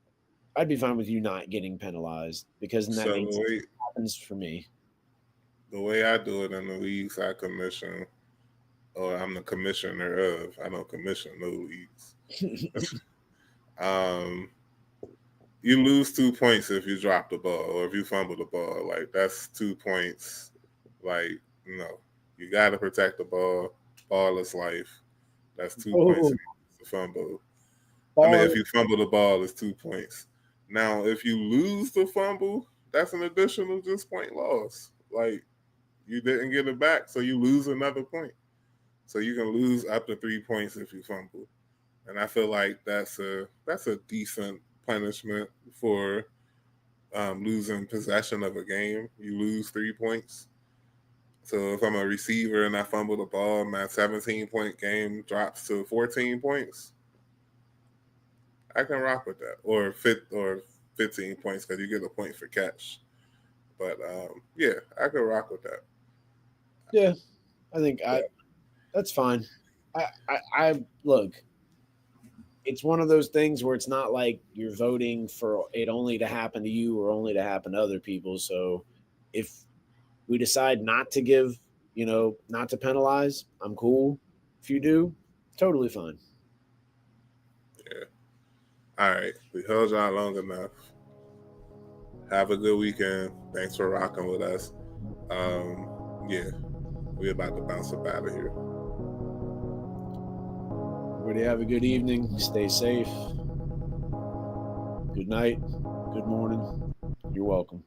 you not getting penalized, because then that So means it happens for me. the way I do it in the leagues I commission, or I'm the commissioner of, I don't commission no leagues. um, you lose 2 points if you drop the ball or if you fumble the ball. Like that's 2 points. Like no, you got to protect the ball. Ball is life. That's 2 points Oh, if you fumble. I mean, if ball. you fumble the ball, it's 2 points. Now, if you lose the fumble, that's an additional just point loss. Like you didn't get it back, so you lose another point. So you can lose up to 3 points if you fumble. And I feel like that's a decent punishment for losing possession of a game. You lose 3 points. So if I'm a receiver and I fumble the ball, my 17-point game drops to 14 points. I can rock with that, or 15 points because you get a point for catch. But yeah, I can rock with that. Yeah, I think But that's fine. I look. It's one of those things where it's not like you're voting for it only to happen to you or only to happen to other people. So if we decide not to give, not to penalize, I'm cool. If you do, totally fine. yeah, all right, we held y'all long enough. Have a good weekend. Thanks for rocking with us. Yeah, we're about to bounce up out of here. Everybody have a good evening. Stay safe. Good night. Good morning. You're welcome.